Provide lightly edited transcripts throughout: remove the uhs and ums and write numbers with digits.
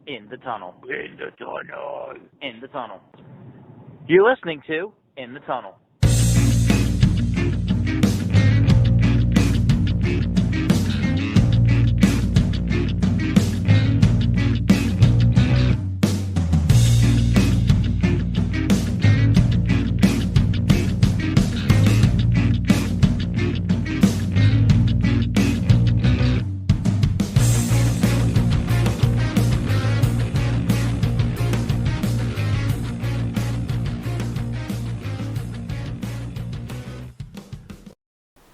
In the tunnel. In the tunnel. In the tunnel. You're listening to In the Tunnel.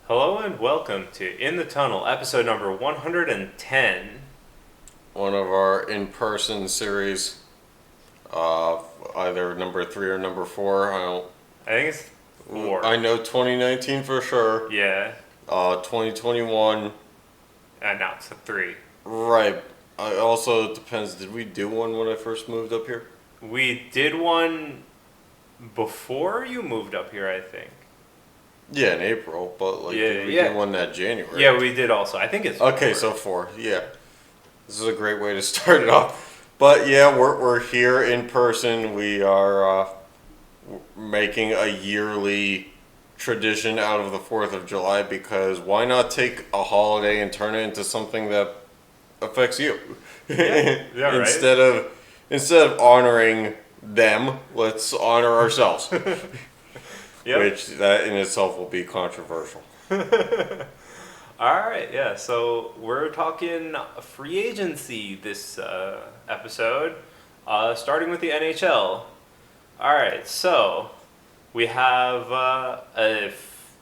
Hello and welcome to In the Tunnel, episode number 110. One of our in-person series, either number 3 or number 4. I think it's 4. I know 2019 for sure. Yeah. 2021. And now it's 3. Right. Also, it depends. Did we do one when I first moved up here? We did one before you moved up here, I think. Yeah, in April, but did we do one that January? Yeah, we did also. I think it's 4. Okay, so 4. Yeah, this is a great way to start it off. But yeah, we're here in person. We are making a yearly tradition out of the 4th of July because why not take a holiday and turn it into something that affects you? Yeah, Instead of honoring them, let's honor ourselves. Yep. Which that in itself will be controversial. Alright, yeah, so we're talking free agency this episode, starting with the NHL. Alright, so we have a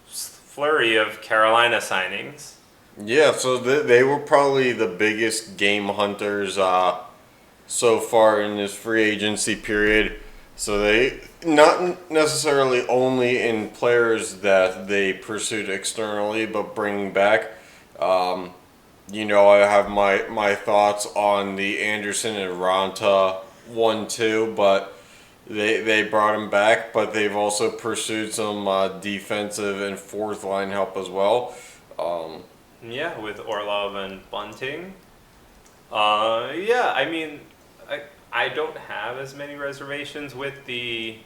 flurry of Carolina signings. Yeah, so they were probably the biggest game hunters so far in this free agency period. So they, not necessarily only in players that they pursued externally, but bringing back. I have my thoughts on the Anderson and Ranta 1-2, but they brought him back, but they've also pursued some defensive and fourth line help as well. Yeah, with Orlov and Bunting. I don't have as many reservations with the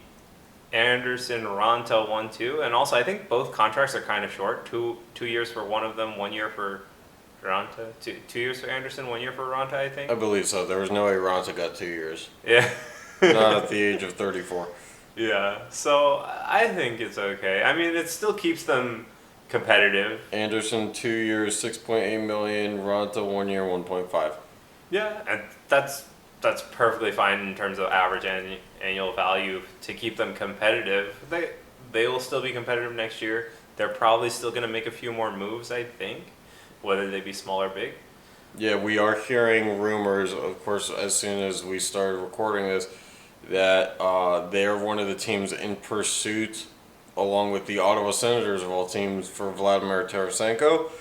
Anderson Ranta 1-2, and also I think both contracts are kind of short. 2 years for one of them, 1 year for Ranta. 2 years for Anderson, 1 year for Ranta, I think. I believe so. There was no way Ranta got 2 years. Yeah. Not at the age of 34. Yeah, so I think it's okay. I mean, it still keeps them competitive. Anderson 2 years, $6.8 million. Ranta 1 year, 1.5. Yeah, and that's perfectly fine in terms of average annual value to keep them competitive. They will still be competitive next year. They're probably still going to make a few more moves, I think, whether they be small or big. Yeah, we are hearing rumors, of course, as soon as we started recording this, that they are one of the teams in pursuit, along with the Ottawa Senators of all teams, for Vladimir Tarasenko.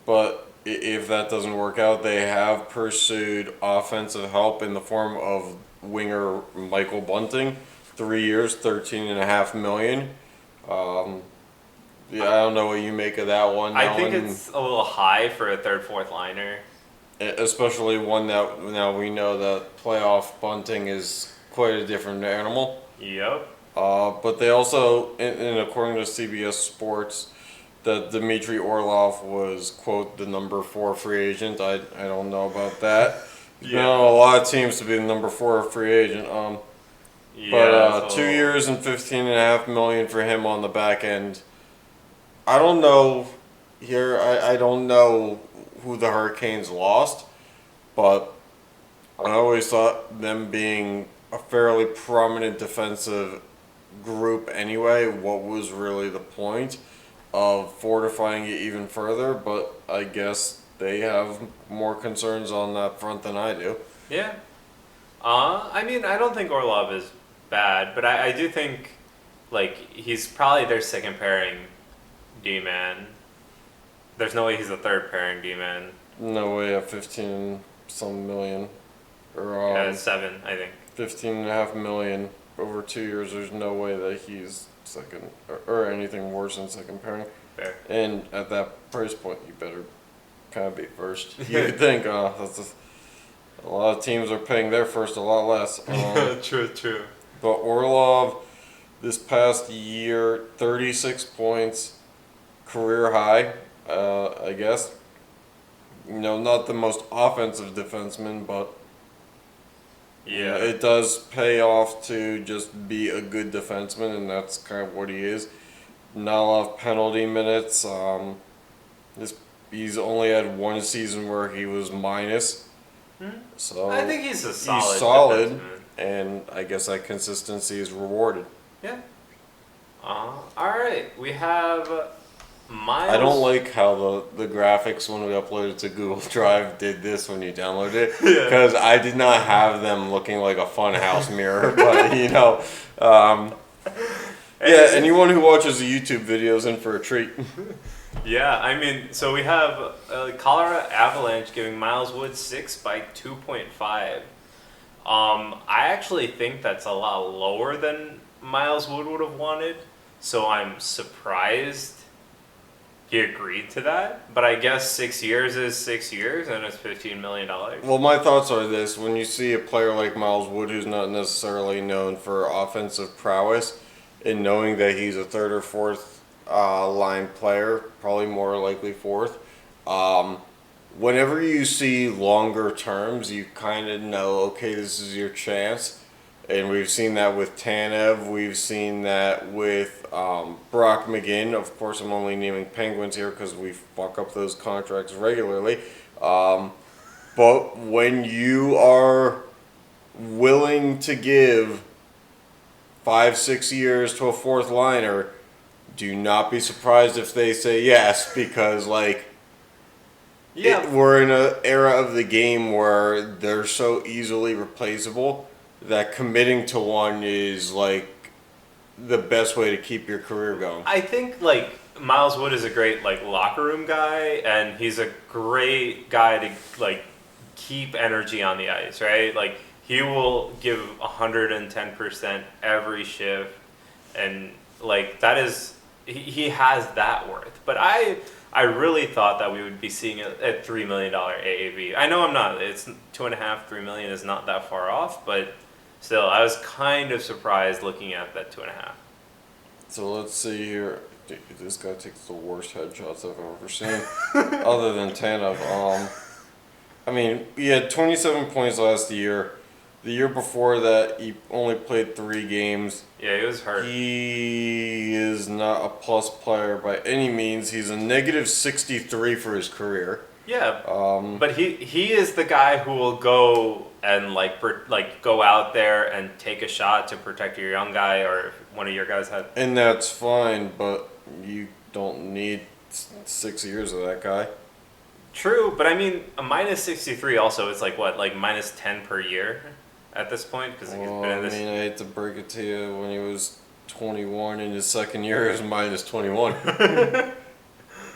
But if that doesn't work out, they have pursued offensive help in the form of winger Michael Bunting, 3 years, $13.5 million. I don't know what you make of that one. I think it's a little high for a third, fourth liner. Especially one that now we know that playoff Bunting is quite a different animal. Yep. But they also, and according to CBS Sports, that Dmitry Orlov was, quote, the number 4 free agent. I don't know about that. There's been on a lot of teams to be the number 4 free agent. But 2 years and $15.5 million for him on the back end. I don't know here. I don't know who the Hurricanes lost, but I always thought them being a fairly prominent defensive group anyway. What was really the point of fortifying it even further? But I guess they have more concerns on that front than I do. Yeah. I mean, I don't think Orlov is bad, but I do think, he's probably their second pairing D-man. There's no way he's a third pairing D-man. No way at 15-some million. Or 7, I think. $15.5 million over 2 years. There's no way that he's second or anything worse than second pairing. Fair. And at that price point, you better kind of be first. You would think, A lot of teams are paying their first a lot less. True. But Orlov, this past year, 36 points, career high, I guess. Not the most offensive defenseman, but Yeah. it does pay off to just be a good defenseman, and that's kind of what he is. Not a lot of penalty minutes. This he's only had one season where he was minus. So I think he's a solid. he's solid, defenseman. and I guess that consistency is rewarded. Yeah. All right. We have Miles. I don't like how the graphics when we uploaded to Google Drive did this when you downloaded it, Yeah. because I did not have them looking like a funhouse mirror. But yeah, anyone who watches the YouTube videos in for a treat. Yeah, I mean, so we have Colorado Avalanche giving Miles Wood 6 by 2.5. I actually think that's a lot lower than Miles Wood would have wanted, so I'm surprised he agreed to that. But I guess 6 years is 6 years, and it's $15 million. Well, my thoughts are this: when you see a player like Miles Wood, who's not necessarily known for offensive prowess, and knowing that he's a third or fourth line player, probably more likely fourth. Whenever you see longer terms, you kind of know, okay, this is your chance. And we've seen that with Tanev. We've seen that with Brock McGinn. Of course, I'm only naming Penguins here because we fuck up those contracts regularly. But when you are willing to give 5-6 years to a fourth liner, do not be surprised if they say yes, because we're in an era of the game where they're so easily replaceable that committing to one is the best way to keep your career going. I think Miles Wood is a great locker room guy, and he's a great guy to keep energy on the ice, right? He will give 110% every shift, and that is. He has that worth, but I really thought that we would be seeing it at $3 million AAV. I know I'm not. It's 2.5, $3 million is not that far off, but still, I was kind of surprised looking at that 2.5. So let's see here. Dude, this guy takes the worst headshots I've ever seen, other than Tanev. I mean, he had 27 points last year. The year before that, he only played 3 games. Yeah, he was hurt. He is not a plus player by any means. He's a negative 63 for his career. Yeah, but he is the guy who will go and go out there and take a shot to protect your young guy, or if one of your guys had. And that's fine, but you don't need 6 years of that guy. True, but I mean, a minus 63 also is minus 10 per year at this point, because he's been in this. I hate to break it to you, when he was 21 in his second year, he was minus 21.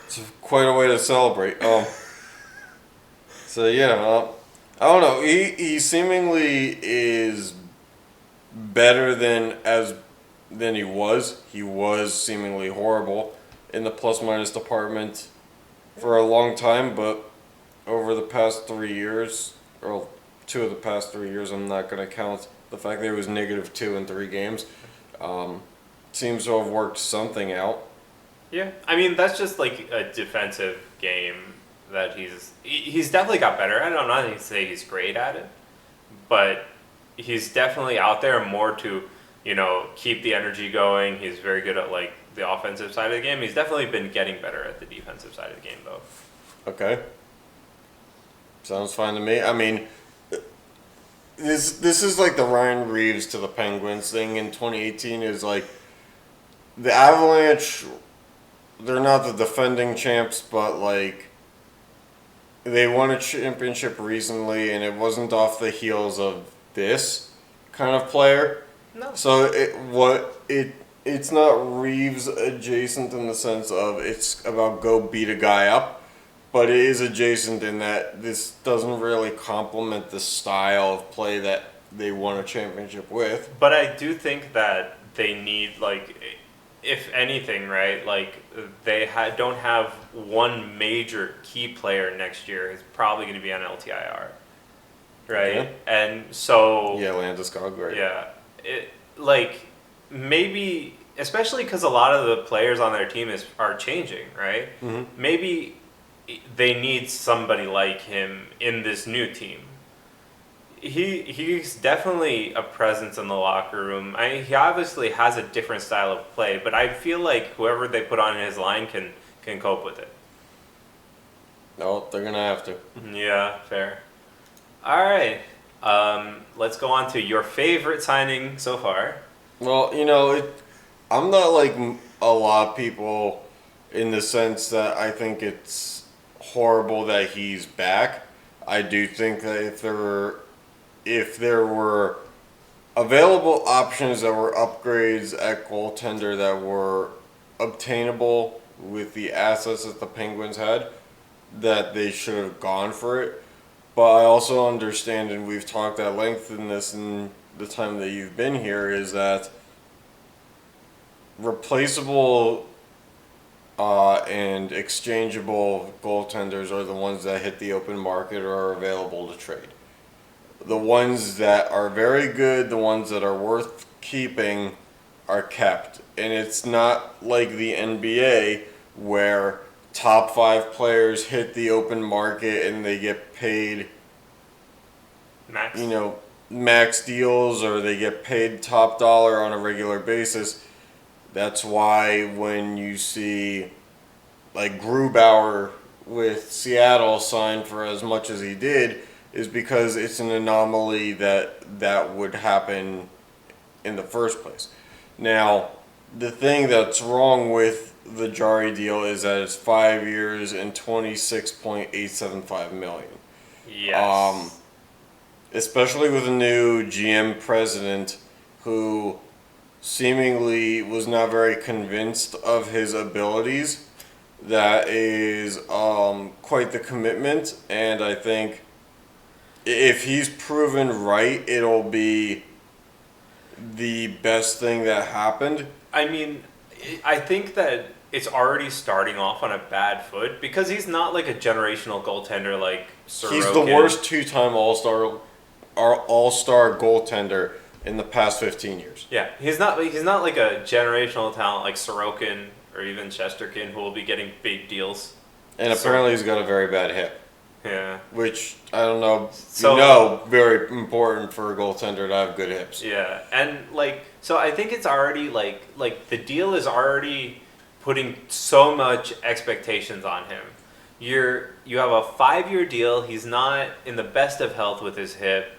It's quite a way to celebrate. So yeah, I don't know. He seemingly is better than he was. He was seemingly horrible in the plus minus department for a long time, but over the past 3 years, or 2 of the past 3 years, I'm not going to count the fact that he was -2 in 3 games. Seems to have worked something out. Yeah, I mean, that's just a defensive game that he's definitely got better at it. I'm not going to say he's great at it, but he's definitely out there more to, keep the energy going. He's very good at the offensive side of the game. He's definitely been getting better at the defensive side of the game, though. Okay. Sounds fine to me. I mean, this is the Ryan Reeves to the Penguins thing in 2018 is the Avalanche, they're not the defending champs, but they won a championship recently, and it wasn't off the heels of this kind of player. No. So it's not Reeves adjacent in the sense of it's about go beat a guy up, but it is adjacent in that this doesn't really complement the style of play that they won a championship with. But I do think that they need if anything, right? They don't have one major key player next year. Is probably going to be on LTIR. right? Okay. And so Yeah, Landeskog, great. yeah, it like maybe especially because a lot of the players on their team are changing, right? Mhm. Maybe they need somebody like him in this new team. He's definitely a presence in the locker room. He obviously has a different style of play, but I feel like whoever they put on his line can cope with it. No, they're gonna have to. Yeah, fair. All right. Let's go on to your favorite signing so far. Well, I'm not like a lot of people in the sense that I think it's horrible that he's back. I do think that if there were available options that were upgrades at goaltender that were obtainable with the assets that the Penguins had, that they should have gone for it. But I also understand, and we've talked at length in this in the time that you've been here, is that replaceable and exchangeable goaltenders are the ones that hit the open market or are available to trade. The ones that are very good, the ones that are worth keeping, are kept. And it's not like the NBA where top 5 players hit the open market and they get paid, Max. max deals, or they get paid top dollar on a regular basis. That's why when you see like Grubauer with Seattle signed for as much as he did, is because it's an anomaly that would happen in the first place. Now, the thing that's wrong with the Jari deal is that it's 5 years and $26.875 million. Yes. Especially with a new GM president who seemingly was not very convinced of his abilities. That is quite the commitment, and I think if he's proven right, it'll be the best thing that happened. I mean, I think that it's already starting off on a bad foot because he's not like a generational goaltender like Sorokin. He's the worst two-time all-star goaltender in the past 15 years. Yeah, he's not like a generational talent like Sorokin or even Chesterkin who will be getting big deals. And apparently he's got a very bad hip. Yeah. Which, I don't know, very important for a goaltender to have good hips. Yeah, and so I think it's already like the deal is already putting so much expectations on him. You have a 5-year deal. He's not in the best of health with his hip,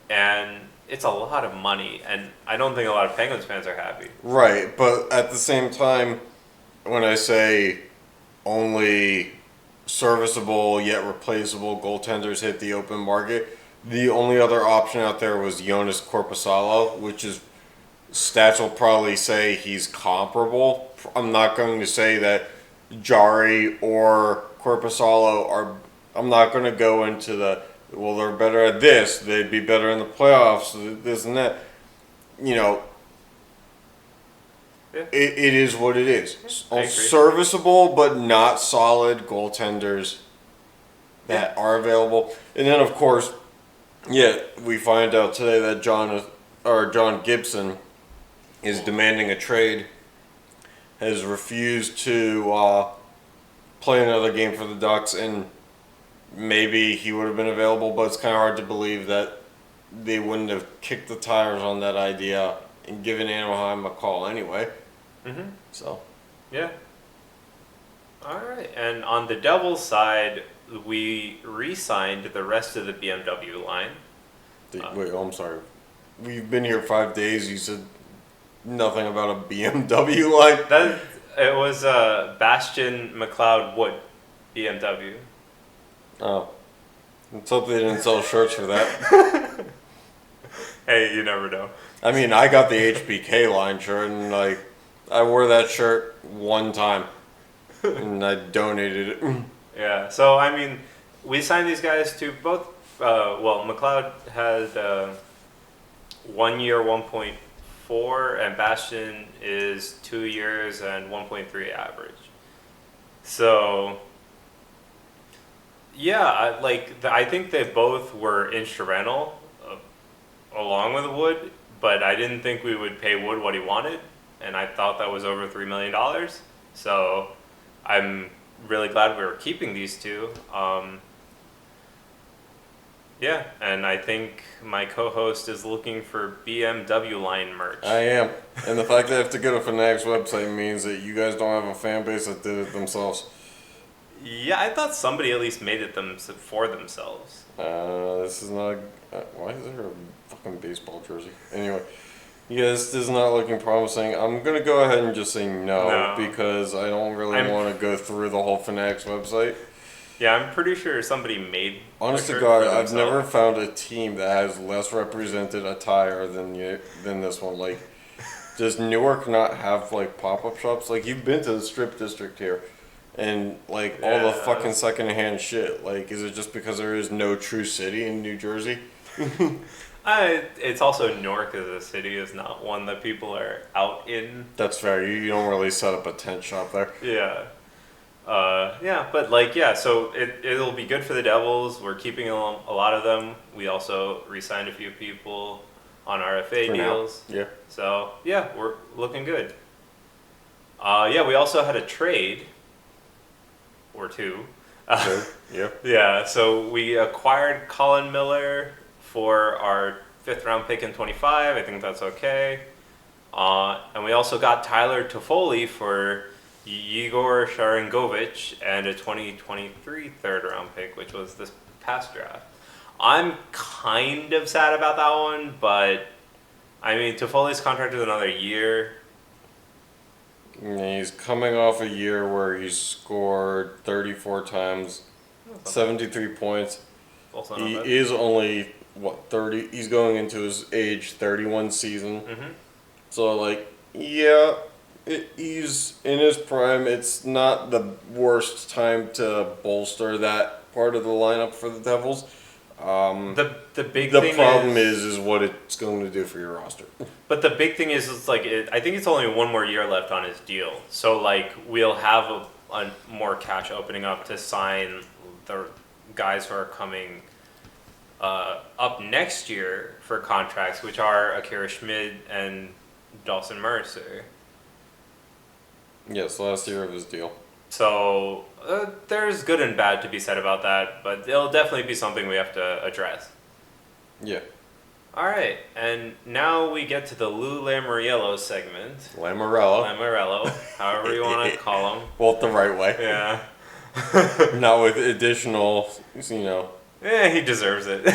and it's a lot of money. And I don't think a lot of Penguins fans are happy. Right, but at the same time, when I say only serviceable yet replaceable goaltenders hit the open market, the only other option out there was Jonas Korpisalo, which is stats will probably say he's comparable. I'm not going to say that Jari or Korpisalo are. I'm not going to go into they're better at this, they'd be better in the playoffs, this and that. Yeah. It is what it is. I agree. Serviceable but not solid goaltenders that are available. And then, of course, we find out today that John Gibson is demanding a trade, has refused to play another game for the Ducks, and maybe he would have been available, but it's kind of hard to believe that they wouldn't have kicked the tires on that idea and given Anaheim a call anyway. Mm-hmm. So. Yeah. All right, and on the Devils side, we re-signed the rest of the BMW line. Wait, I'm sorry. We've been here 5 days. You said nothing about a BMW line. It was Bastian McLeod Wood, BMW. Oh, let's hope they didn't sell shirts for that. Hey, you never know. I mean, I got the HBK line shirt, and I wore that shirt one time, and I donated it. Yeah, so I mean, we signed these guys to both. McLeod had 1 year, 1.4, and Bastian is 2 years and 1.3 average. So, Yeah, I think they both were instrumental along with Wood, but I didn't think we would pay Wood what he wanted, and I thought that was over $3 million. So I'm really glad we were keeping these two. Yeah, and I think my co-host is looking for BMW line merch. I am. And the fact that I have to go to Fanatics website means that you guys don't have a fan base that did it themselves. Yeah, I thought somebody at least made it for themselves. This is not. Why is there a fucking baseball jersey? Anyway, yeah, this is not looking promising. I'm gonna go ahead and just say no. Because I don't really want to go through the whole Fanatics website. Yeah, I'm pretty sure somebody made. Honest to God, I've never found a team that has less represented attire than this one. Like, does Newark not have like pop-up shops? Like, you've been to the Strip District here. And, like, all the fucking secondhand shit. Like, is it just because there is no true city in New Jersey? It's also Newark as a city is not one that people are out in. That's fair. You don't really set up a tent shop there. Yeah. So it'll be good for the Devils. We're keeping a lot of them. We also re-signed a few people on RFA For deals. now. Yeah. So, yeah, we're looking good. We also had a trade. Or two. Yeah. Yeah, so we acquired Colin Miller for our 5th round pick in 25. I think that's okay. And we also got Tyler Toffoli for Igor Sharangovich and a 2023 3rd round pick, which was this past draft. I'm kind of sad about that one, but I mean, Toffoli's contract is another year. He's coming off a year where he scored 34 times, 73 points. He is only, 30? He's going into his age 31 season. Mm-hmm. So, like, yeah, he's in his prime. It's not the worst time to bolster that part of the lineup for the Devils. The problem is what it's going to do for your roster. But the big thing is I think it's only one more year left on his deal. So like we'll have a more cash opening up to sign the guys who are coming up next year for contracts, which are Akira Schmid and Dawson Mercer. Yes, last year of his deal. So there's good and bad to be said about that, but it'll definitely be something we have to address. Yeah. All right, and now we get to the Lou Lamoriello segment. Lamoriello, however you want to call him. Well, the right way. Yeah. Not with additional, Yeah, he deserves it.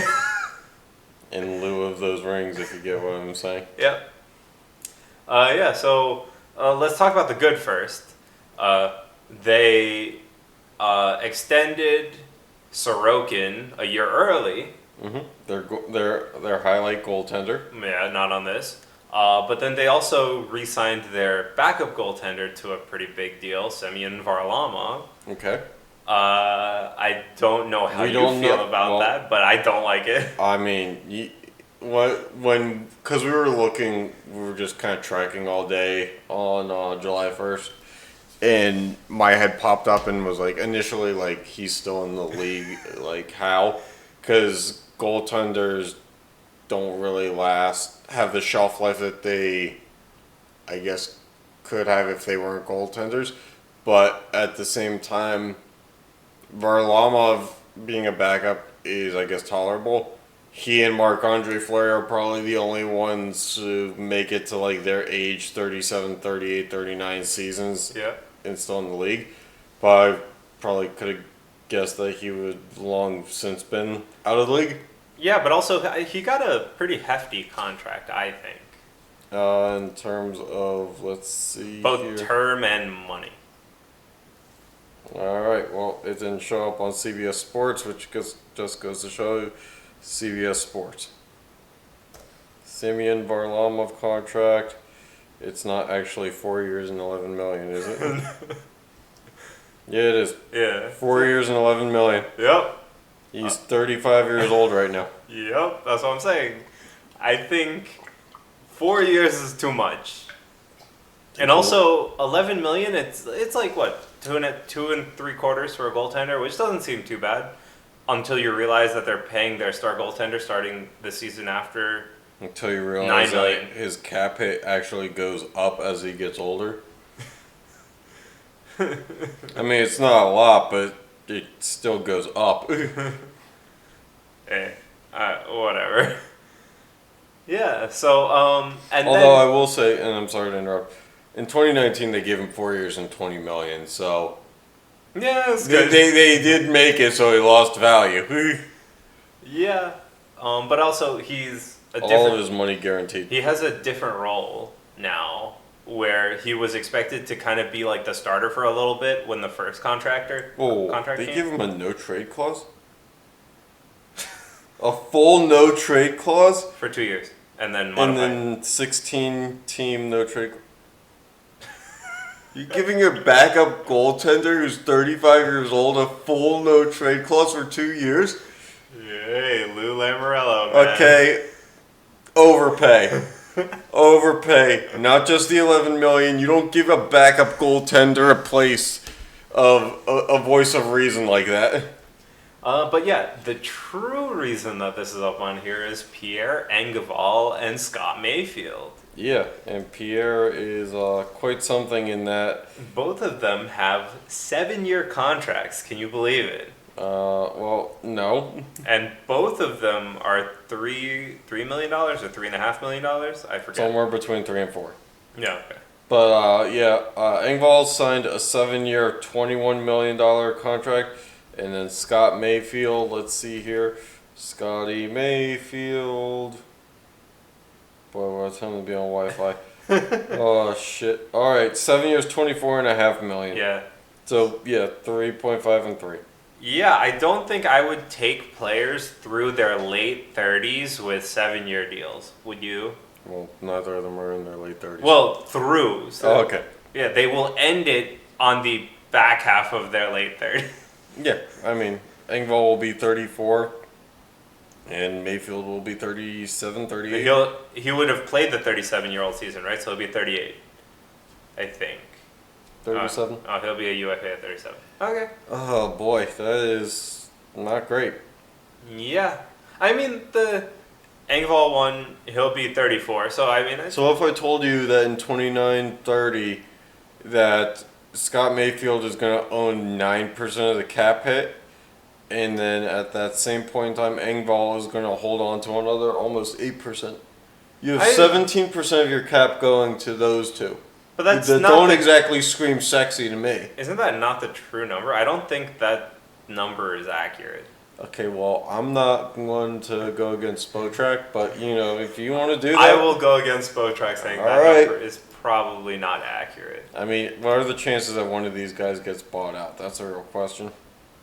In lieu of those rings, if you get what I'm saying. Yep. So let's talk about the good first. They extended Sorokin a year early. Mm-hmm. Their highlight goaltender. Yeah, not on this. But then they also re-signed their backup goaltender to a pretty big deal, Semyon Varlamov. Okay. I don't know how you feel about that, but I don't like it. I mean, because we were just kind of tracking all day on July 1st, and my head popped up and was like, initially, like, he's still in the league, like, how? Because goaltenders don't really have the shelf life that they, I guess, could have if they weren't goaltenders. But at the same time, Varlamov being a backup is, I guess, tolerable. He and Marc-Andre Fleury are probably the only ones to make it to, like, their age 37, 38, 39 seasons. Yeah. And still in the league. But I probably could have guessed that he would long since been out of the league. Yeah, but also he got a pretty hefty contract, I think. In terms of, let's see both here. Term and money. All right, well, it didn't show up on CBS Sports, which just goes to show you CBS Sports. Semyon Varlamov contract. It's not actually 4 years and $11 million, is it? Yeah, it is. Yeah. 4 years and $11 million. Yep. He's 35 years old right now. Yep, that's what I'm saying. I think 4 years is too much. And also, 11 million. It's like what, two and three quarters for a goaltender, which doesn't seem too bad. until you realize that they're paying their star goaltender starting the season after. Until you realize 9 that million. his cap hit actually goes up as he gets older. I mean, it's not a lot, but it still goes up. Whatever. Yeah. So and Although then I will say, and I'm sorry to interrupt, in 2019 they gave him 4 years and $20 million, so yeah, it's they, good. they did make it, so he lost value. Yeah. But also he's a All different. of his money guaranteed. He has a different role now, where he was expected to kind of be like the starter for a little bit when the first contract They came. give him a no trade clause? A full no trade clause? For 2 years, and then And modified. then 16 team no trade. You giving your backup goaltender who's 35 years old a full no trade clause for 2 years? Hey, Lou Lamoriello, man. Okay, overpay. Overpay. Not just the 11 million. You don't give a backup goaltender a place of a voice of reason like that. But yeah, the true reason that this is up on here is Pierre Engvall and Scott Mayfield. Yeah, and Pierre is quite something in that. Both of them have 7-year contracts. Can you believe it? Well, no. And both of them are $3 million or $3.5 million. I forget. Somewhere between 3 and 4. Yeah. Okay. But Engvall signed a 7-year, $21 million contract, and then Scott Mayfield. Let's see here, Scotty Mayfield. Boy, we're telling him to be on Wi-Fi. Oh shit! All right, 7 years, $24.5 million. Yeah. So yeah, 3.5 and 3. Yeah, I don't think I would take players through their late 30s with 7-year deals. Would you? Well, neither of them are in their late 30s. Well, through. So, oh, okay. Yeah, they will end it on the back half of their late 30s. Yeah, I mean, Engvall will be 34, and Mayfield will be 37, 38. He would have played the 37-year-old season, right? So he'll be 38, I think. 37? He'll be a UFA at 37. Okay. Oh boy, that is not great. Yeah. I mean, the Engvall one, he'll be 34, so I mean... So if I told you that in 29-30 that Scott Mayfield is going to own 9% of the cap hit, and then at that same point in time, Engvall is going to hold on to another almost 8%. You have 17% of your cap going to those two. But that's that not don't exactly scream sexy to me. Isn't that not the true number? I don't think that number is accurate. Okay, well, I'm not going to go against Spotrac, but, you know, if you want to do that... I will go against Spotrac saying that number is probably not accurate. I mean, what are the chances that one of these guys gets bought out? That's a real question.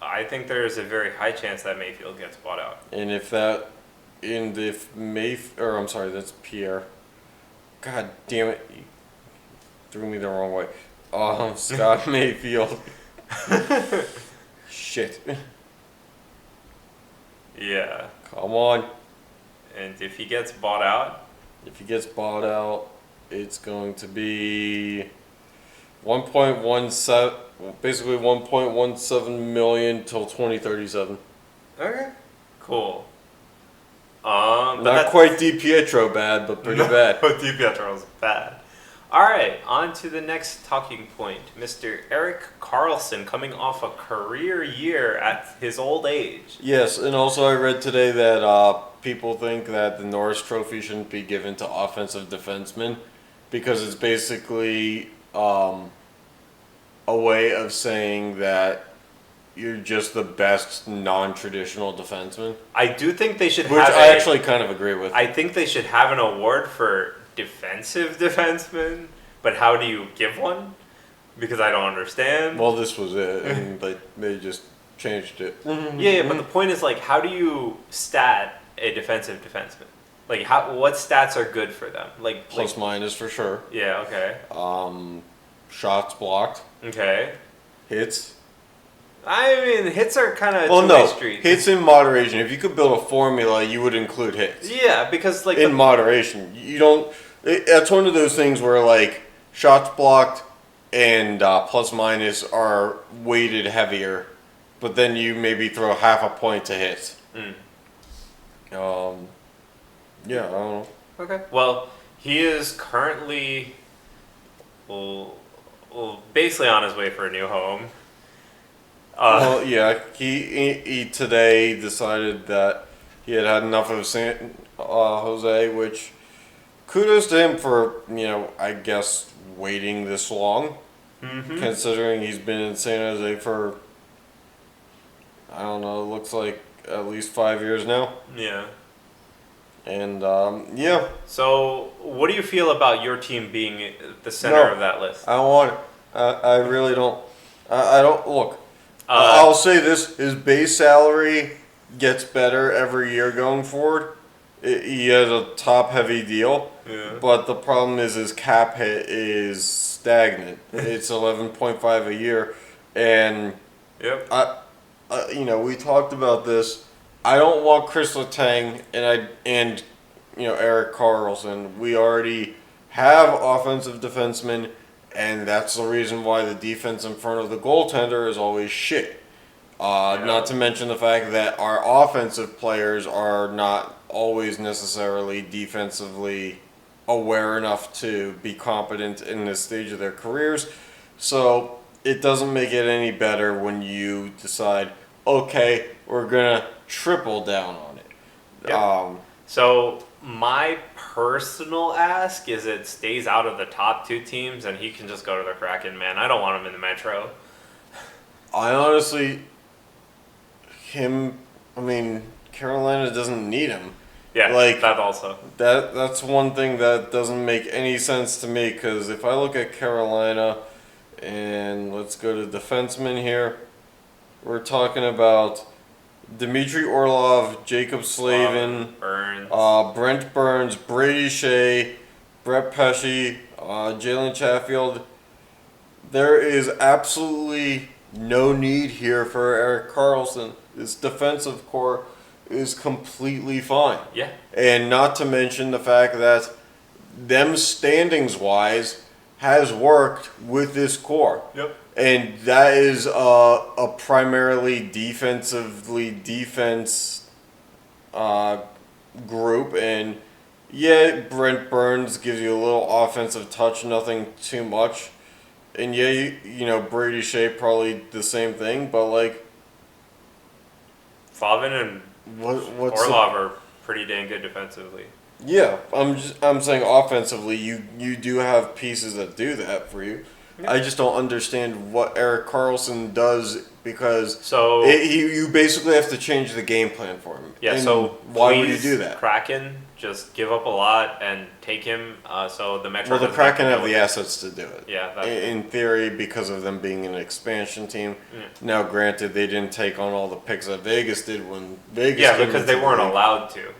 I think there is a very high chance that Mayfield gets bought out. And if that's Pierre. God damn it. You threw me the wrong way. Scott Mayfield. Shit. Yeah. Come on. And if he gets bought out? If he gets bought out, it's going to be 1.17, basically 1.17 million till 2037. Okay. Cool. Not quite DiPietro bad, but pretty bad. But DiPietro's bad. All right, on to the next talking point. Mr. Erik Karlsson coming off a career year at his old age. Yes, and also I read today that people think that the Norris Trophy shouldn't be given to offensive defensemen because it's basically a way of saying that you're just the best non-traditional defenseman. I do think they should Which have I actually kind of agree with. I think they should have an award for defensive defenseman, but how do you give one? Because I don't understand. Well, this was it, and they just changed it. Yeah, but the point is, like, how do you stat a defensive defenseman? Like, what stats are good for them? Plus minus for sure. Yeah, okay. Shots blocked. Okay. Hits. I mean, hits are kind of Well, street. hits in moderation. If you could build a formula, you would include hits. Yeah, because like in moderation, you don't. That's one of those things where like shots blocked and plus minus are weighted heavier but then you maybe throw half a point to hit. Yeah, I don't know. Okay. Well, he is currently, basically on his way for a new home. Well, yeah, he today decided that he had had enough of San Jose, which kudos to him for, I guess waiting this long, considering he's been in San Jose for, I don't know, it looks like at least 5 years now. Yeah. And yeah, So, what do you feel about your team being the center No. of that list? I don't want it. I really don't. I don't look. Uh, I'll say this: his base salary gets better every year going forward. He has a top-heavy deal, Yeah. but the problem is his cap hit is stagnant. It's 11.5 a year, and Yep. we talked about this. I don't want Chris Letang and Eric Carlson. We already have offensive defensemen, and that's the reason why the defense in front of the goaltender is always shit. Not to mention the fact that our offensive players are not always necessarily defensively aware enough to be competent in this stage of their careers. So it doesn't make it any better when you decide, okay, we're going to triple down on it. Yep. So my personal ask is it stays out of the top two teams and he can just go to the Kraken, man. I don't want him in the Metro. I honestly, Carolina doesn't need him. Yeah, Like, that also. That's one thing that doesn't make any sense to me, because if I look at Carolina, and let's go to defensemen here, we're talking about Dmitry Orlov, Jacob Slavin, Burns. Brent Burns, Brady Shea, Brett Pesce, Jalen Chatfield. There is absolutely no need here for Eric Carlson. This defensive core is completely fine. Yeah. And not to mention the fact that them standings wise has worked with this core. Yep. And that is a primarily defense group. And yeah, Brent Burns gives you a little offensive touch, nothing too much. And yeah, Brady Shea probably the same thing, but like, Slavin and what's Orlov are pretty dang good defensively. Yeah, I'm saying offensively, you do have pieces that do that for you. Yeah. I just don't understand what Eric Carlson does, because you basically have to change the game plan for him. Yeah, And so why would you please, do that? Kraken, just give up a lot and take him. So the Metro. Well, the doesn't Kraken to have deal the with it. assets to do it. Yeah. In theory, because of them being an expansion team. Yeah. Now, granted, they didn't take on all the picks that Vegas did when Vegas. Yeah, came because into they the weren't league. allowed to.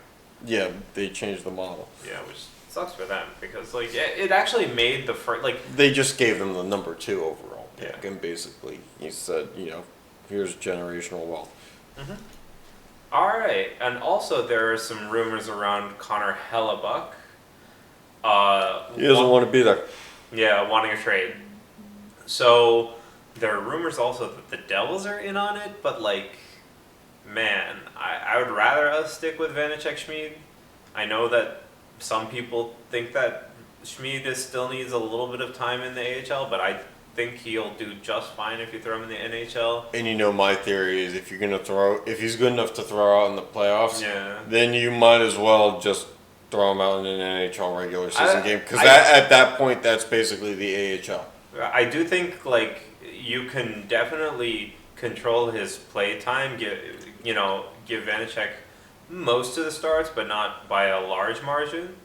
Yeah, they changed the model. Yeah, which sucks for them because it actually made the first They just gave them the number 2 overall pick, Yeah. and basically he said, here's generational wealth. All right, and also there are some rumors around Connor Hellebuck. He doesn't want to be there. Yeah, wanting a trade. So there are rumors also that the Devils are in on it, but man, I would rather us stick with Vanacek Schmid. I know that some people think that Schmid still needs a little bit of time in the AHL, but I think he'll do just fine if you throw him in the NHL. And my theory is if he's good enough to throw out in the playoffs, Yeah. then you might as well just throw him out in an NHL regular season game, because I- at that point that's basically the AHL. I do think you can definitely control his play time. Give Vanacek most of the starts, but not by a large margin.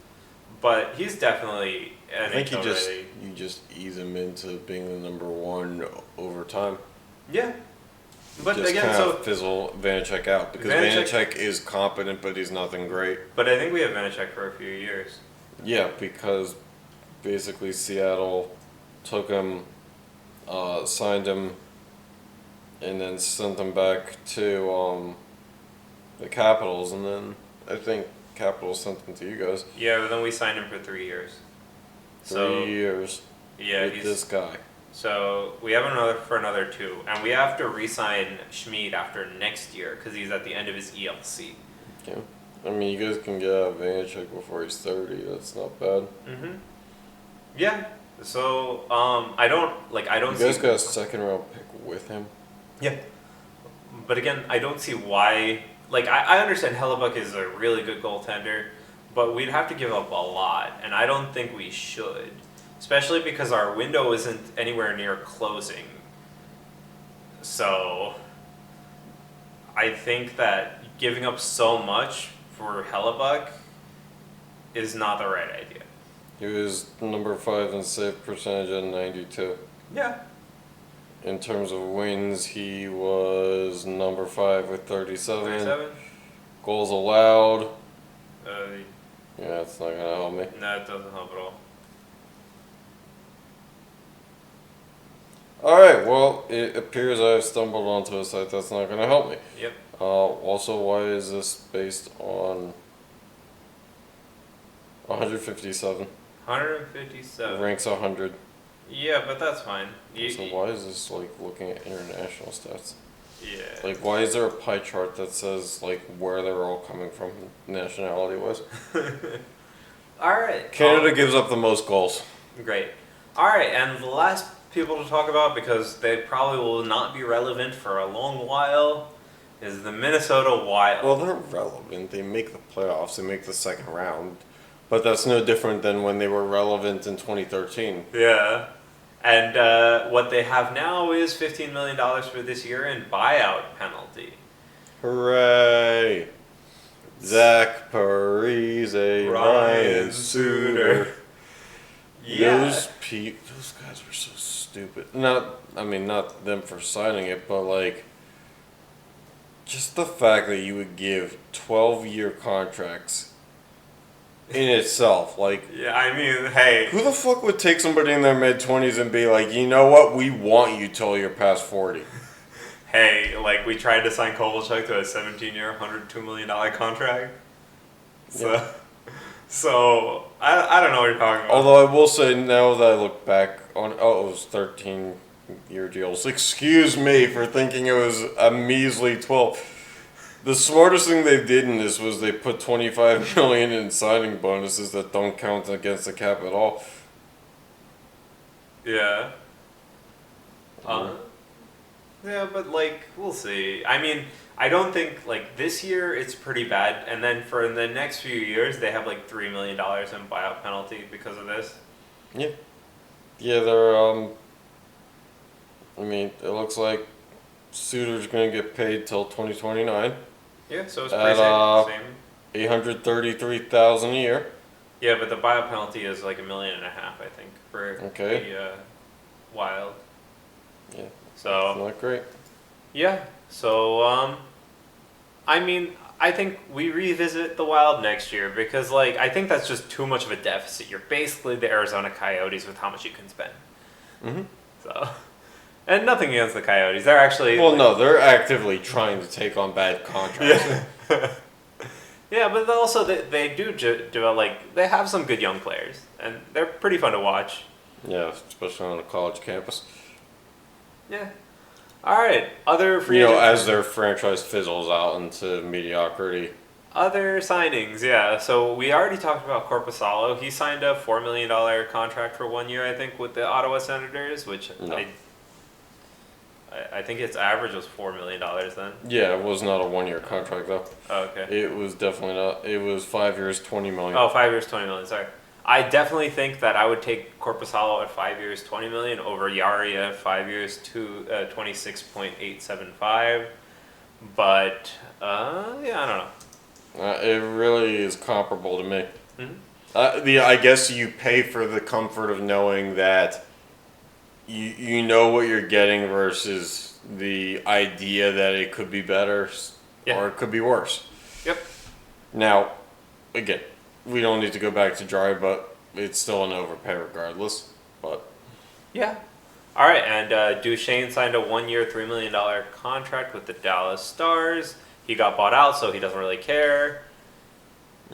But he's definitely I think NHL ready. you just ease him into being the number 1 over time. Yeah, but Just again, kind so of fizzle Vanacek out, because Vanacek- Vanacek is competent, but he's nothing great. but I think we have Vanacek for a few years. Yeah, because basically Seattle took him, signed him, and then sent him back to the Capitals, and then I think Capitals sent him to you guys. Yeah, but then we signed him for 3 years. 3 years Yeah, with this guy. So we have another 2, and we have to re-sign Schmid after next year because he's at the end of his ELC. Okay. I mean, you guys can get out of Vanacek before he's 30. That's not bad. Yeah. So I don't You guys got a second round pick with him. Yeah. But again, I don't see why. Like I understand Hellebuck is a really good goaltender, but we'd have to give up a lot, and I don't think we should. Especially because our window isn't anywhere near closing. So I think that giving up so much for Hellebuck is not the right idea. He was number 5 in save percentage at 92. Yeah. In terms of wins, he was number 5 with 37. 37? Goals allowed. Yeah, it's not gonna help me. No, it doesn't help at all. Alright, well, it appears I've stumbled onto a site that's not gonna help me. Yep. Also, why is this based on 157? 157. Ranks 100. Yeah, but that's fine. So why is this like looking at international stats? Yeah. Like, why is there a pie chart that says like where they're all coming from nationality wise? Alright. Canada gives up the most goals. Great. Alright, and the last people to talk about, because they probably will not be relevant for a long while, is the Minnesota Wild. Well, they're relevant. They make the playoffs. They make the second round. But that's no different than when they were relevant in 2013. Yeah. And what they have now is $15 million for this year in buyout penalty. Hooray! Zach Parise, Ryan Suter. Yeah. Those guys were so stupid. Not them for signing it, but like, just the fact that you would give 12-year contracts in itself, like, Yeah, I mean, hey. who the fuck would take somebody in their mid-20s and be like, you know what, we want you till you're past 40? Hey, like, we tried to sign Kovalchuk to a 17-year, $102 million contract. So I don't know what you're talking about. Although I will say, now that I look back on, it was 13-year deals. Excuse me for thinking it was a measly 12. The smartest thing they did in this was they put $25 million in signing bonuses that don't count against the cap at all. Yeah. Yeah, but like, we'll see. I mean, I don't think, like, this year it's pretty bad, and then for the next few years they have like $3 million in buyout penalty because of this. Yeah. Yeah, they're, I mean, it looks like Suter's going to get paid till 2029. Yeah, so it's pretty same. $833,000 a year. Yeah, but the buyout penalty is like $1.5 million, I think, for the Wild. Yeah. So Not great. yeah. So I mean, I think we revisit the Wild next year because, like, I think that's just too much of a deficit. You're basically the Arizona Coyotes with how much you can spend. Mm-hmm. So, and nothing against the Coyotes. They're actually they're actively trying to take on bad contracts. Yeah. Yeah, but also they do develop, like, they have some good young players, and they're pretty fun to watch. Yeah, especially on a college campus. Yeah. All right. Other free as their franchise fizzles out into mediocrity. Other signings, yeah. So we already talked about Korpisalo. He signed a $4 million contract for 1 year, I think, with the Ottawa Senators, which No. I think its average was $4 million then. Yeah, it was not a 1 year contract though. Oh, okay. It was definitely not. It was 5 years, $20 million. Oh, 5 years, $20 million. Sorry. I definitely think that I would take Korpisalo at 5 years, $20 million over Yari at 5 years to 26.875. But yeah, I don't know. It really is comparable to me. Mm-hmm. I guess you pay for the comfort of knowing that you know what you're getting versus the idea that it could be better or it could be worse. Yep. Now, again, we don't need to go back to dry, but it's still an overpay regardless. But yeah. All right, and Duchesne signed a 1 year, $3 million contract with the Dallas Stars. He got bought out, so he doesn't really care.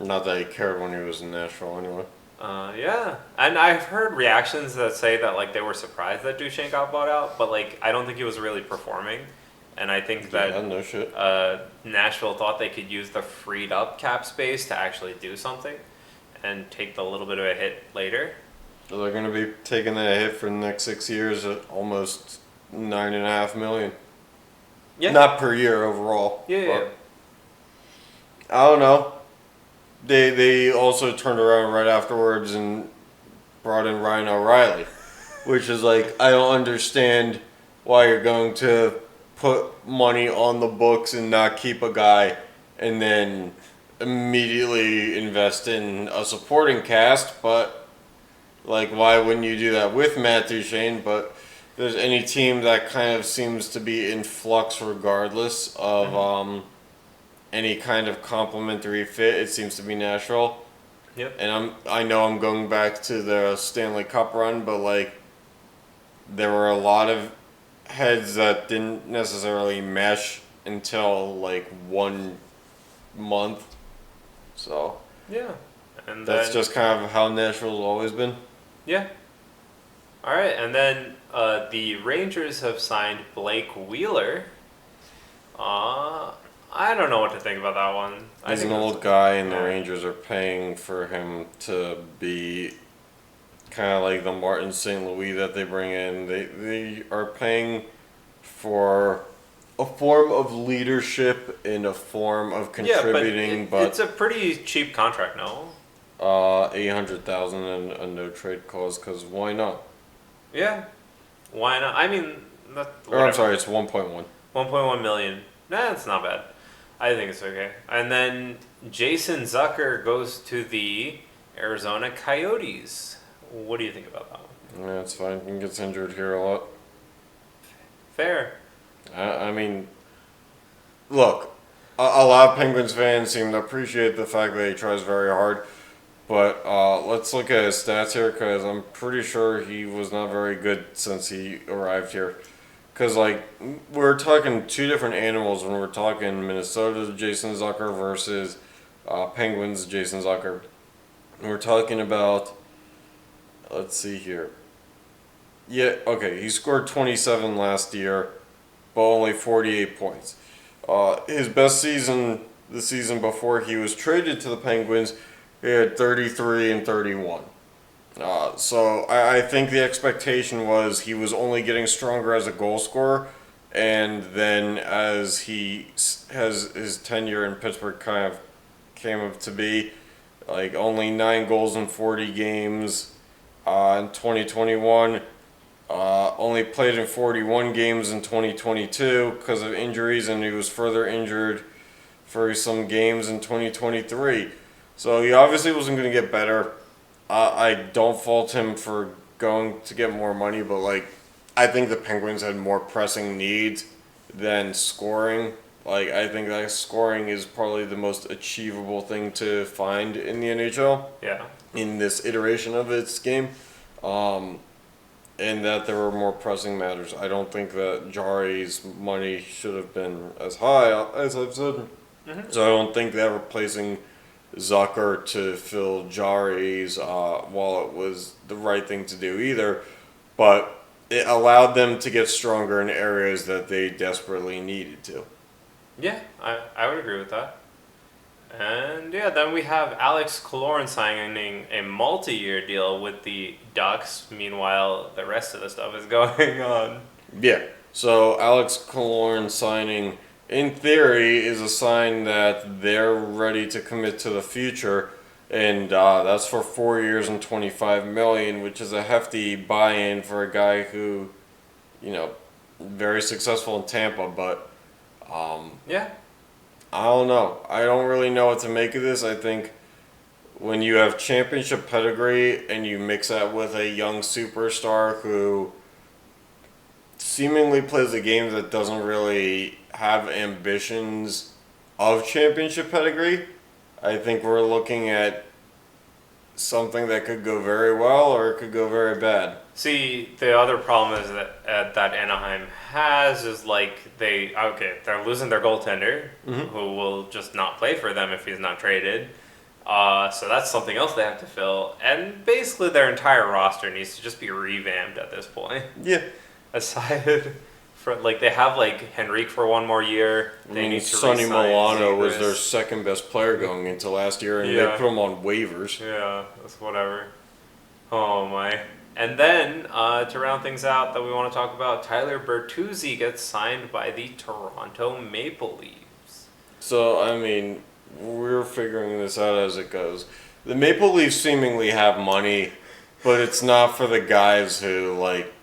not that he cared when he was in Nashville anyway. Yeah, and I've heard reactions that say that like they were surprised that Duchesne got bought out, but like I don't think he was really performing, and I think Yeah, that no shit. Nashville thought they could use the freed up cap space to actually do something, and take the little bit of a hit later. So they're going to be taking that hit for the next 6 years at almost $9.5 million. Yeah, Not per year overall. yeah, yeah. But I don't know. They also turned around right afterwards and brought in Ryan O'Reilly, which is like I don't understand why you're going to put money on the books and not keep a guy and then immediately invest in a supporting cast, but like why wouldn't you do that with Matt Duchene? But if there's any team that kind of seems to be in flux regardless of any kind of complementary fit, it seems to be Nashville. Yep. And I know I'm going back to the Stanley Cup run, but like there were a lot of heads that didn't necessarily mesh until like 1 month. So Yeah, and that's then, just kind of how Nashville's always been. yeah. All right, and then the Rangers have signed Blake Wheeler. I don't know what to think about that one. I He's an think old guy, and the yeah. Rangers are paying for him to be kind of like the Martin St. Louis that they bring in. They are paying for a form of leadership and a form of contributing, but it's a pretty cheap contract, no? 800,000 and a no trade clause. Because why not? Yeah. Why not? I mean, Or I'm sorry, it's 1.1. 1.1 million. That's not bad. I think it's okay. And then Jason Zucker goes to the Arizona Coyotes. What do you think about that one? Yeah, it's fine. He gets injured here a lot. Fair. I mean, look, a lot of Penguins fans seem to appreciate the fact that he tries very hard. But let's look at his stats here, because I'm pretty sure he was not very good since he arrived here. Because, like, we're talking two different animals when we're talking Minnesota Jason Zucker versus Penguins Jason Zucker. And we're talking about, let's see here. Yeah, okay, he scored 27 last year, but only 48 points. His best season, the season before he was traded to the Penguins, he had 33 and 31. So I think the expectation was he was only getting stronger as a goal scorer, and then as has his tenure in Pittsburgh kind of came up to be, like only 9 goals in 40 games in 2021. Only played in 41 games in 2022 because of injuries, and he was further injured for some games in 2023. So he obviously wasn't going to get better. I don't fault him for going to get more money, but like I think the Penguins had more pressing needs than scoring. Like I think that scoring is probably the most achievable thing to find in the NHL Yeah. in this iteration of its game. And that there were more pressing matters. I don't think that Jari's money should have been as high as I've said. So I don't think that replacing Zucker to fill Jari's wallet was the right thing to do either. But it allowed them to get stronger in areas that they desperately needed to. Yeah, I would agree with that. And yeah, then we have Alex Killorn signing a multi-year deal with the Ducks. Meanwhile, the rest of the stuff is going on. Yeah. So Alex Killorn signing, in theory, is a sign that they're ready to commit to the future, and that's for 4 years and $25 million, which is a hefty buy-in for a guy who, very successful in Tampa. But Yeah. I don't know. I don't really know what to make of this. I think when you have championship pedigree and you mix that with a young superstar who seemingly plays a game that doesn't really have ambitions of championship pedigree, I think we're looking at something that could go very well or it could go very bad. See, the other problem is that Anaheim has is like they're losing their goaltender, who will just not play for them if he's not traded. So that's something else they have to fill. And basically their entire roster needs to just be revamped at this point. Yeah. Aside from, like, they have, like, Henrique for one more year. I They mean, need to Sonny re-sign Milano was their Zegras. second best player going into last year, and Yeah. they put him on waivers. Yeah, that's whatever. Oh my. And then, to round things out that we want to talk about, Tyler Bertuzzi gets signed by the Toronto Maple Leafs. So, I mean, we're figuring this out as it goes. The Maple Leafs seemingly have money, but it's not for the guys who, like,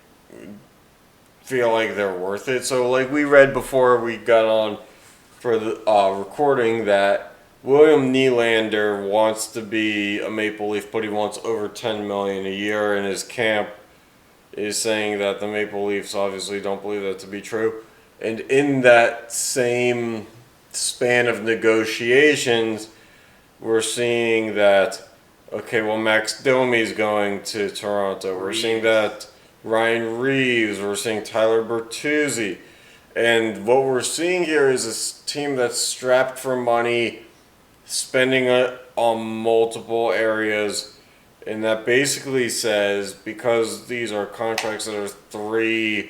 feel like they're worth it. So, like, we read before we got on for the recording that William Nylander wants to be a Maple Leaf, but he wants over $10 million a year, and his camp is saying that the Maple Leafs obviously don't believe that to be true. And in that same span of negotiations, we're seeing that, okay, well, Max Domi's going to Toronto. We're seeing that Ryan Reeves. We're seeing Tyler Bertuzzi. And what we're seeing here is this team that's strapped for money, spending it on multiple areas. And that basically says, because these are contracts that are $3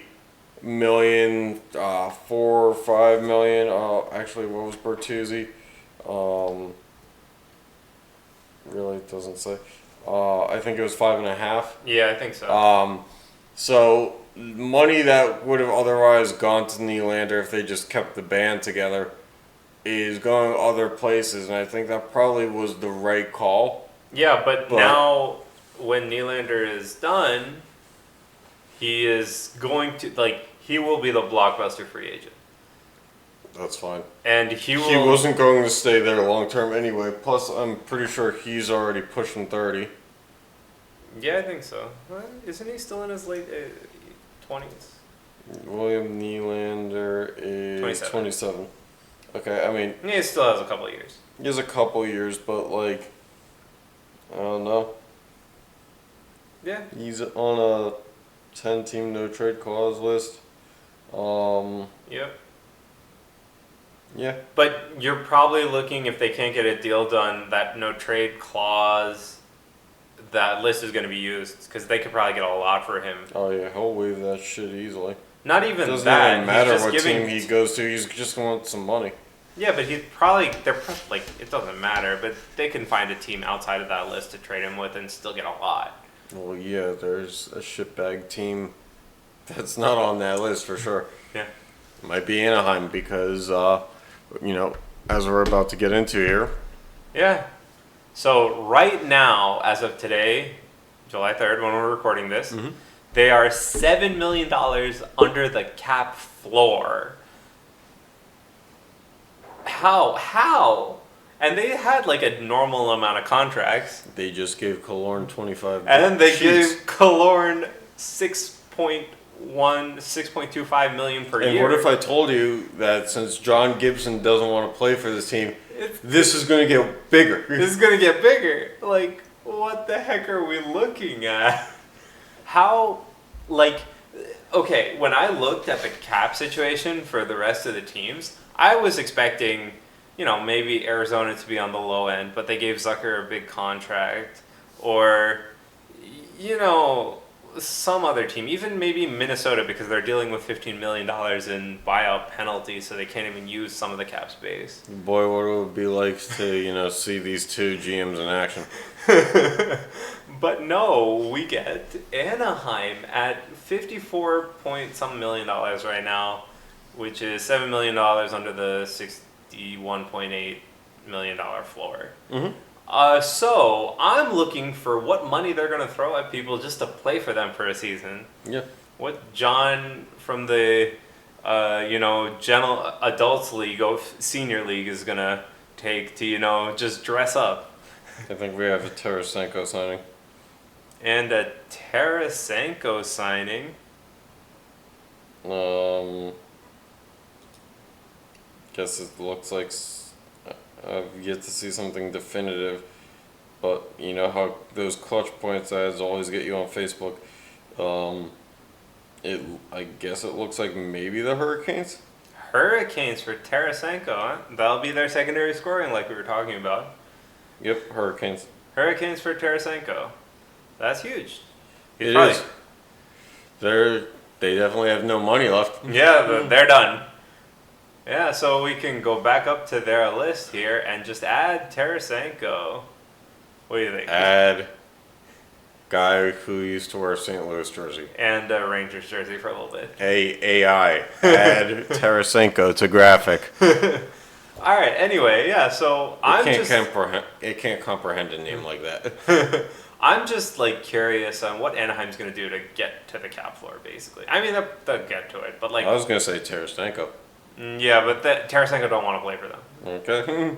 million, 4 or 5 million. Actually, what was Bertuzzi? Really, it doesn't say. I think it was 5.5. Yeah, I think so. So money that would have otherwise gone to Nylander if they just kept the band together is going other places, and I think that probably was the right call. Yeah, but now when Nylander is done, he is going to, like, he will be the blockbuster free agent. That's fine. And he will. He wasn't going to stay there long term anyway. Plus, I'm pretty sure he's already pushing 30. Yeah, I think so. Isn't he still in his late 20s? William Nylander is 27. Okay, I mean, He still has a couple of years. he has a couple years, but, like, I don't know. Yeah. He's on a 10-team no-trade clause list. Yep. Yeah. But you're probably looking, if they can't get a deal done, that no trade clause, that list is going to be used because they could probably get a lot for him. Oh, yeah, he'll waive that shit easily. Not even Doesn't that. even matter he's just what giving, team he goes to. He's just going to want some money. Yeah, but like, it doesn't matter, but they can find a team outside of that list to trade him with and still get a lot. Well, yeah, there's a shitbag team that's not on that list for sure. Yeah. Might be Anaheim because, as we're about to get into here. Yeah. So right now, as of today, July 3rd, when we're recording this, they are $7 million under the cap floor. How? And they had like a normal amount of contracts. They just gave Killorn 25. And then they sheets. gave Killorn 6.25 million per And year. what if I told you that since John Gibson doesn't want to play for this team, this is going to get bigger? This is going to get bigger. Like, what the heck are we looking at? How, like, okay, when I looked at the cap situation for the rest of the teams, I was expecting, maybe Arizona to be on the low end, but they gave Zucker a big contract. Or, some other team, even maybe Minnesota, because they're dealing with $15 million in buyout penalties, so they can't even use some of the cap space. Boy, what it would be like to, see these two GMs in action. But no, we get Anaheim at 54 point some million dollars right now, which is $7 million under the $61.8 million floor. Mm-hmm. So I'm looking for what money they're going to throw at people just to play for them for a season. Yeah. What John from the, General Adults League, Senior League is going to take to, just dress up. I think we have a Tarasenko signing. And a Tarasenko signing. Guess it looks like I've yet to see something definitive, but you know how those clutch points ads always get you on Facebook. I guess it looks like maybe the Hurricanes. Hurricanes for Tarasenko, huh? That'll be their secondary scoring, like we were talking about. Yep, Hurricanes. Hurricanes for Tarasenko. That's huge. It is. They definitely have no money left. Yeah, they're done. Yeah, so we can go back up to their list here and just add Tarasenko. What do you think? Add guy who used to wear a St. Louis jersey. And a Rangers jersey for a little bit. AI. Add Tarasenko to graphic. All right. Anyway, yeah. So It can't comprehend a name like that. I'm just like curious on what Anaheim's going to do to get to the cap floor. Basically, I mean they'll get to it, but like I was gonna say Tarasenko. yeah, but Tarasenko don't want to play for them. Okay.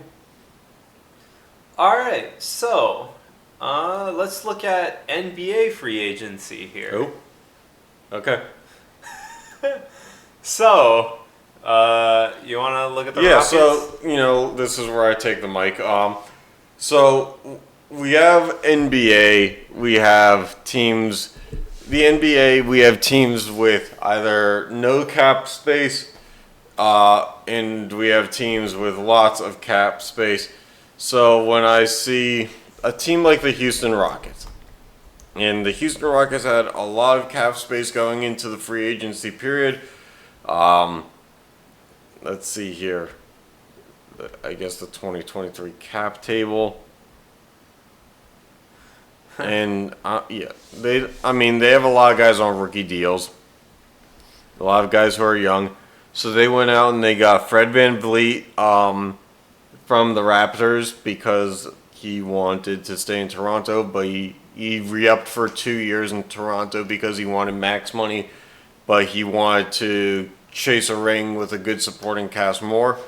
All right. So let's look at NBA free agency here. Oh. Okay. So, you want to look at the Yeah. Rockets? So this is where I take the mic. So we have NBA. We have teams. The NBA. We have teams with either no cap space, and we have teams with lots of cap space. So when I see a team like the Houston Rockets, and the Houston Rockets had a lot of cap space going into the free agency period. Let's see here. I guess the 2023 cap table. And they have a lot of guys on rookie deals. A lot of guys who are young. So they went out and they got Fred VanVleet from the Raptors because he wanted to stay in Toronto, but he re-upped for 2 years in Toronto because he wanted max money, but he wanted to chase a ring with a good supporting cast more.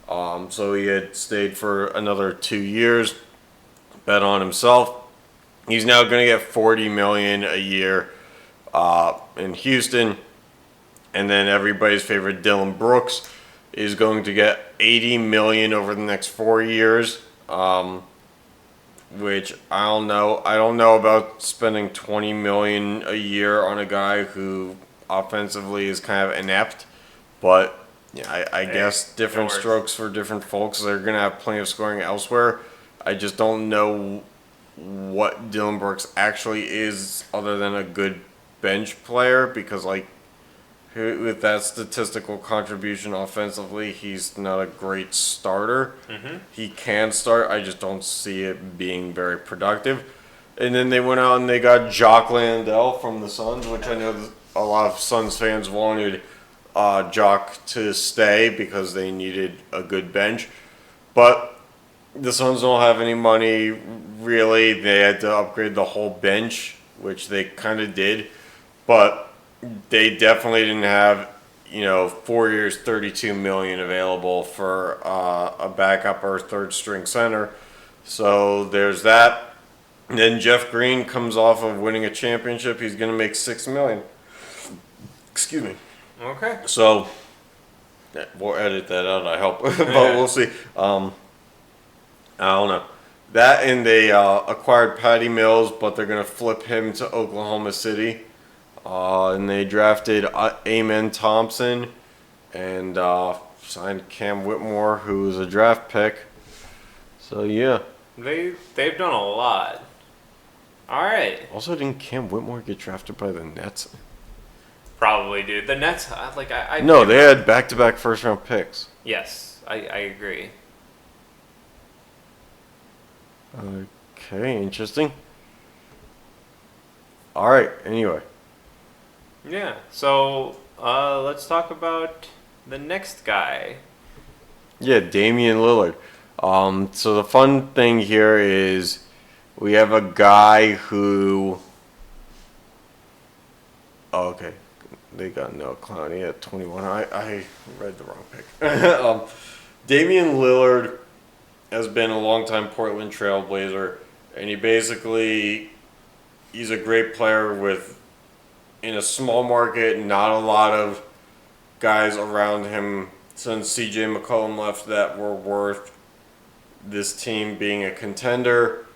So he had stayed for another 2 years, bet on himself. He's now going to get $40 million a year in Houston, and then everybody's favorite Dylan Brooks is going to get $80 million over the next 4 years. Which I don't know. I don't know about spending $20 million a year on a guy who offensively is kind of inept, but yeah, I guess different strokes for different folks. They're gonna have plenty of scoring elsewhere. I just don't know what Dylan Brooks actually is, other than a good bench player, because like with that statistical contribution offensively, he's not a great starter. Mm-hmm. He can start. I just don't see it being very productive. And then they went out and they got Jock Landale from the Suns, which I know a lot of Suns fans wanted Jock to stay because they needed a good bench. But the Suns don't have any money, really. They had to upgrade the whole bench, which they kind of did. But they definitely didn't have, 4 years, $32 million available for a backup or third string center. So there's that. And then Jeff Green comes off of winning a championship. He's going to make $6 million. Excuse me. Okay. So we'll edit that out, I hope. But we'll see. I don't know. That, and they acquired Patty Mills, but they're going to flip him to Oklahoma City. And they drafted Amen Thompson and signed Cam Whitmore, who was a draft pick. So, yeah. They've done a lot. All right. Also, didn't Cam Whitmore get drafted by the Nets? Probably, dude. The Nets, No, they had back-to-back first-round picks. Yes, I agree. Okay, interesting. All right, anyway. Yeah. So let's talk about the next guy. Yeah, Damian Lillard. So the fun thing here is we have a guy who... Oh, okay. They got Noah Clowney at 21. I read the wrong pick. Damian Lillard has been a longtime Portland Trailblazer, and he's a great player in a small market, not a lot of guys around him since C.J. McCollum left that were worth this team being a contender.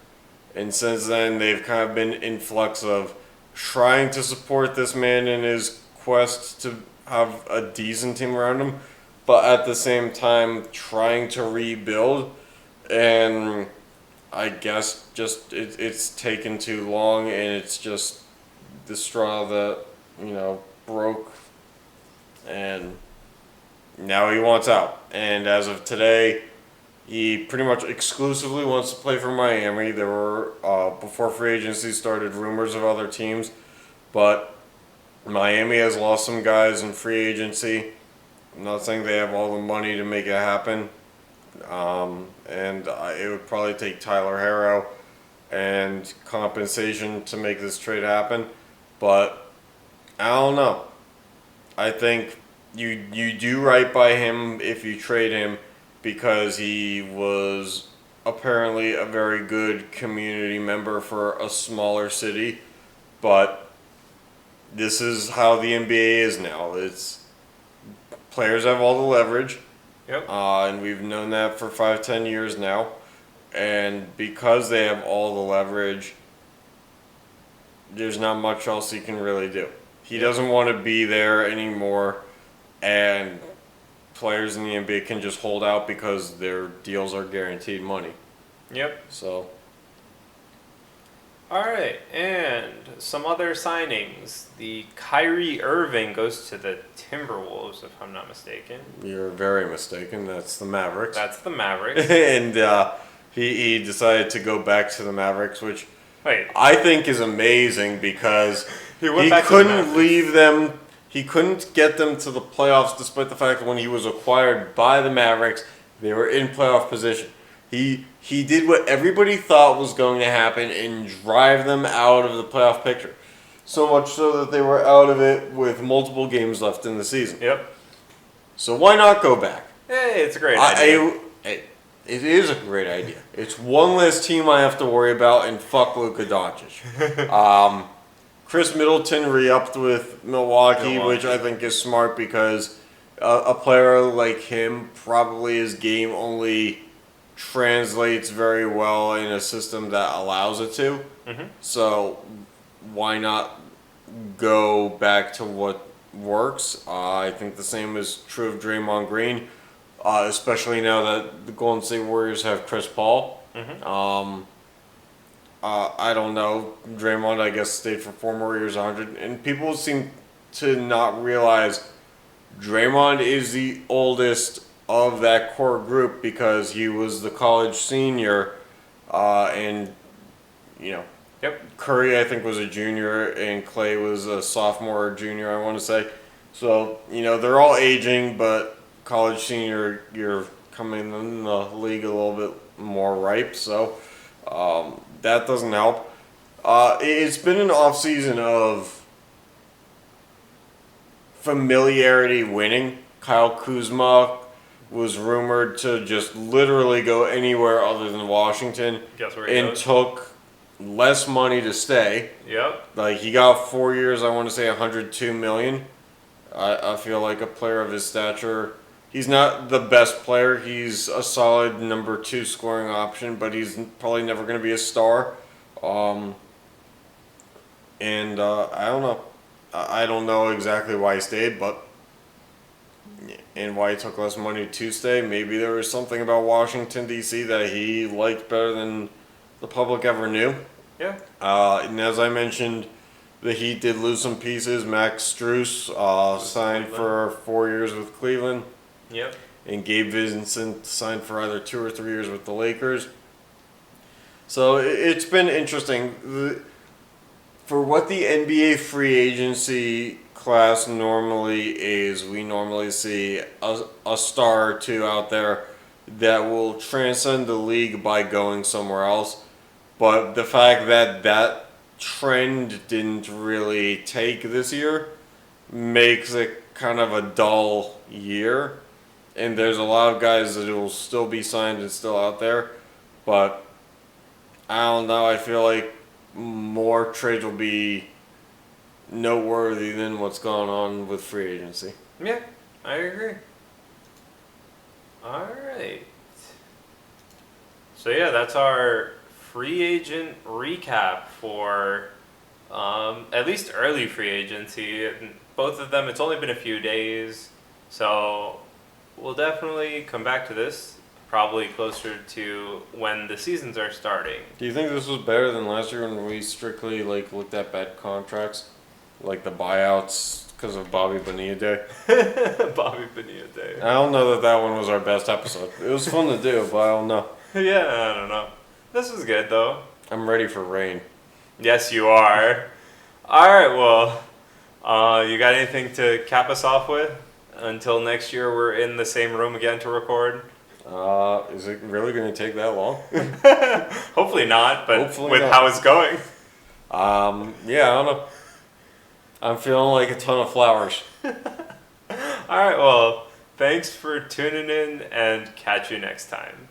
And since then, they've kind of been in flux of trying to support this man in his quest to have a decent team around him, but at the same time trying to rebuild. And I guess just it's taken too long, and it's just the straw that broke, and now he wants out. And as of today, he pretty much exclusively wants to play for Miami. There were before free agency started rumors of other teams, but Miami has lost some guys in free agency. I'm not saying they have all the money to make it happen. And it would probably take Tyler Harrow and compensation to make this trade happen. But I don't know. I think you do right by him if you trade him because he was apparently a very good community member for a smaller city. But this is how the NBA is now. It's players have all the leverage. Yep. And we've known that for 5-10 years now. And because they have all the leverage, there's not much else he can really do. He doesn't want to be there anymore, and players in the NBA can just hold out because their deals are guaranteed money. Yep. So, All right, and some other signings. The Kyrie Irving goes to the Timberwolves, if I'm not mistaken. you're very mistaken. That's the Mavericks. That's the Mavericks. And he decided to go back to the Mavericks, which Wait, I think is amazing because He went he back to the couldn't Mavericks. leave them. He couldn't get them to the playoffs, despite the fact that when he was acquired by the Mavericks, they were in playoff position. He did what everybody thought was going to happen and drive them out of the playoff picture. So much so that they were out of it with multiple games left in the season. Yep. So why not go back? Hey, it's a great idea. It is a great idea. It's one less team I have to worry about, and fuck Luka Doncic. Chris Middleton re-upped with Milwaukee, which I think is smart because a player like him probably his game only translates very well in a system that allows it to. Mm-hmm. So why not go back to what works? I think the same is true of Draymond Green. Especially now that the Golden State Warriors have Chris Paul. Mm-hmm. I don't know. Draymond, I guess, stayed for 4 more years, 100. And people seem to not realize Draymond is the oldest of that core group because he was the college senior. And, Yep. Curry, I think, was a junior, and Clay was a sophomore or junior, I want to say. So, they're all aging, but college senior, you're coming in the league a little bit more ripe, so that doesn't help. It's been an off-season of familiarity winning. Kyle Kuzma was rumored to just literally go anywhere other than Washington Guess where he and goes? took less money to stay. Yep. Like, he got 4 years, I want to say $102 million. I feel like a player of his stature, he's not the best player. He's a solid number 2 scoring option, but he's probably never going to be a star. I don't know. I don't know exactly why he stayed, and why he took less money to stay. Maybe there was something about Washington, D.C. that he liked better than the public ever knew. Yeah. And as I mentioned, the Heat did lose some pieces. Max Strus signed for 4 years with Cleveland. Yep. And Gabe Vincent signed for either 2 or 3 years with the Lakers. So it's been interesting. For what the NBA free agency class normally is, we normally see a star or two out there that will transcend the league by going somewhere else. But the fact that that trend didn't really take this year makes it kind of a dull year. And there's a lot of guys that will still be signed and still out there. But I don't know. I feel like more trades will be noteworthy than what's going on with free agency. Yeah, I agree. All right. So yeah, that's our free agent recap for at least early free agency. Both of them, it's only been a few days, so we'll definitely come back to this probably closer to when the seasons are starting. Do you think this was better than last year when we strictly like looked at bad contracts, like the buyouts because of Bobby Bonilla Day? Bobby Bonilla Day. I don't know that one was our best episode. It was fun to do, but I don't know. Yeah, I don't know. This was good though. I'm ready for rain. Yes, you are. All right, well, you got anything to cap us off with? Until next year, we're in the same room again to record. Is it really going to take that long? Hopefully not, but Hopefully with not. how it's going. Yeah, I don't know. I'm feeling like a ton of flowers. All right, well, thanks for tuning in and catch you next time.